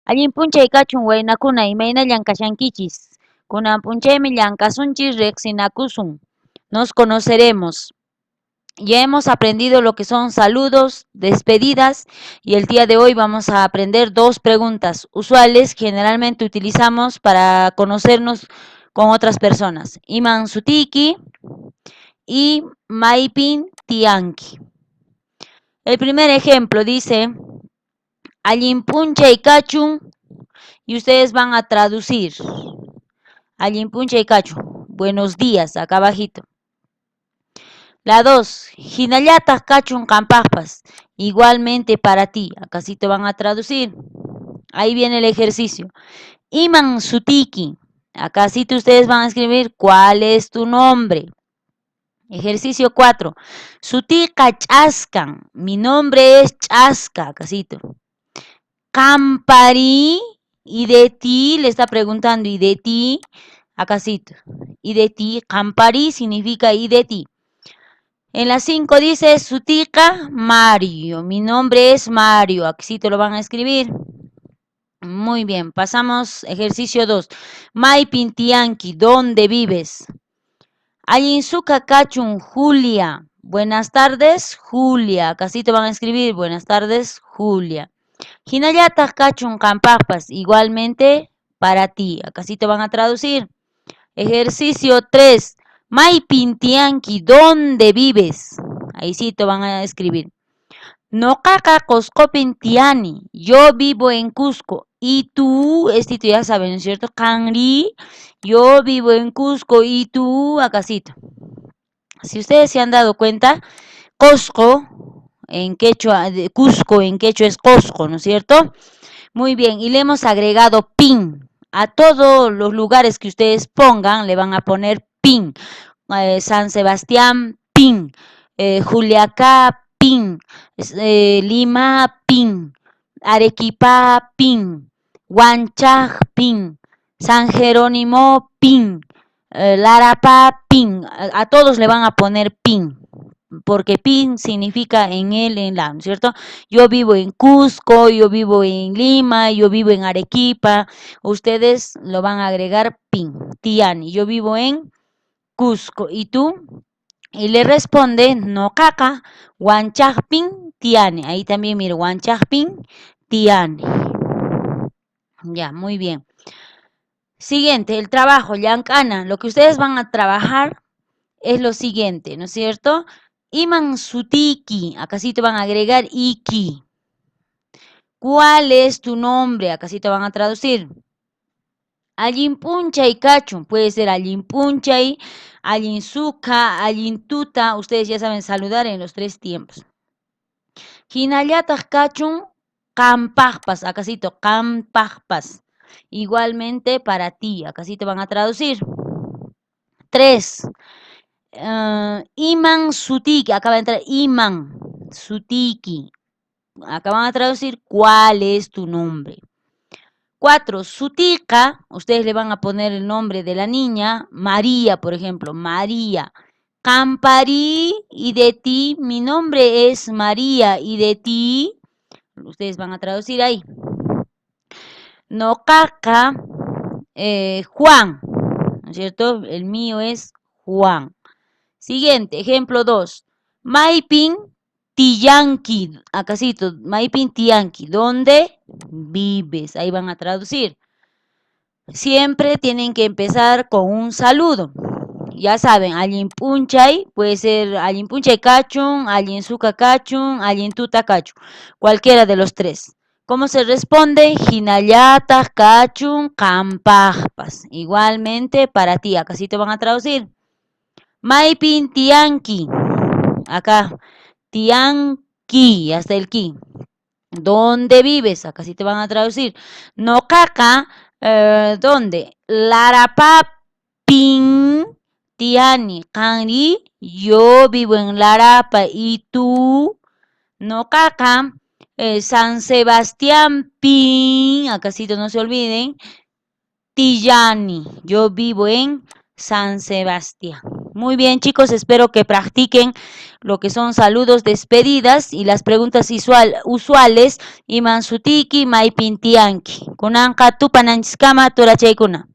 Allin p'unchay kachun waynakuna imaynallan kashankichis. Kunan p'unchaymi llankasunchis riqsinakusun. Nos conoceremos. Ya hemos aprendido lo que son saludos, despedidas y el día de hoy vamos a aprender dos preguntas usuales que generalmente utilizamos para conocernos con otras personas. Iman sutiki y maipin tianki. El primer ejemplo dice, allin punchay kachun y ustedes van a traducir. Allin punchay kachun. Buenos días, acá abajito. La 2, Hinallata kachun campaspas. Igualmente para ti. Acá sí te van a traducir. Ahí viene el ejercicio. Iman sutiki. Acá sí ustedes van a escribir cuál es tu nombre. Ejercicio 4. Sutika chascan. Mi nombre es Chasca. Casito. Campari. Y de ti, le está preguntando. Y de ti. Acasito. Y de ti. Campari significa y de ti. En la 5 dice Sutika Mario. Mi nombre es Mario. Aquí te lo van a escribir. Muy bien, pasamos ejercicio 2. Mai Pintianki, ¿dónde vives? Ayinsuka Kachun, Julia. Buenas tardes, Julia. Casi te van a escribir. Buenas tardes, Julia. Hinayata Kachun Campapas. Igualmente para ti. Acá sí te van a traducir. Ejercicio 3. Mai Pintianki, ¿dónde vives? Ahí sí te van a escribir. No caca Coscopin Tiani, yo vivo en Cusco. Y tú, tú ya sabes, ¿no es cierto? Canri, yo vivo en Cusco. Y tú, acasito. Si ustedes se han dado cuenta, Cusco, en quechua, Cusco en quechua es Cosco, ¿no es cierto? Muy bien, y le hemos agregado pin. A todos los lugares que ustedes pongan, le van a poner pin. San Sebastián, pin. Juliacá, pin. Lima, pin. Arequipa, pin. Huanchaj, pin. San Jerónimo, pin. Larapá, pin. A todos le van a poner pin porque pin significa en el, en la, ¿no es cierto? Yo vivo en Cusco, yo vivo en Lima, yo vivo en Arequipa, ustedes lo van a agregar pin, Tiani, yo vivo en Cusco, ¿y tú? Y le responde, no caca, Huanchajpin, Tiani, ahí también mire, Huanchajpin, Tiani. Ya, muy bien. Siguiente, el trabajo, Yancana, lo que ustedes van a trabajar es lo siguiente, ¿no es cierto? Iman sutiki, acá sí te van a agregar iki. ¿Cuál es tu nombre? Acá sí te van a traducir. Allinpunchay kachun, puede ser allinpunchay, allinsuka, allintuta, ustedes ya saben saludar en los tres tiempos. Hinallataj kachun, campajpas, acá sí te campajpas. Igualmente para ti, acá sí te van a traducir. 3. Iman sutiki, acaba de entrar Iman sutiki. Acá van a traducir cuál es tu nombre. 4. Sutika, ustedes le van a poner el nombre de la niña, María, por ejemplo, María. Campari, y de ti, mi nombre es María, y de ti, ustedes van a traducir ahí. Nocaca, Juan, ¿no es cierto? El mío es Juan. Siguiente, ejemplo 2. Maipin Tiyanqui, acasito, Maipin Tiyanqui, ¿dónde vives? Ahí van a traducir. Siempre tienen que empezar con un saludo. Ya saben, alguien punchay, puede ser alguien punchay cachun, alguien suka cachun, alguien tuta cachun, cualquiera de los tres. ¿Cómo se responde? Hinayata cachun campajpas. Igualmente para ti, acá sí te van a traducir. Maipin tianqui. Acá, tianqui, hasta el ki. ¿Dónde vives? Acá sí te van a traducir. No caca, ¿dónde? Larapapin, tiani, canri. Yo vivo en Larapa y tú. No caca, San Sebastián, pin, acá sí no se olviden. Tillani, yo vivo en San Sebastián. Muy bien, chicos, espero que practiquen lo que son saludos, despedidas y las preguntas usuales. Iman sutiki, maipintianki. Kunanqa tupananchiskama turachaykuna.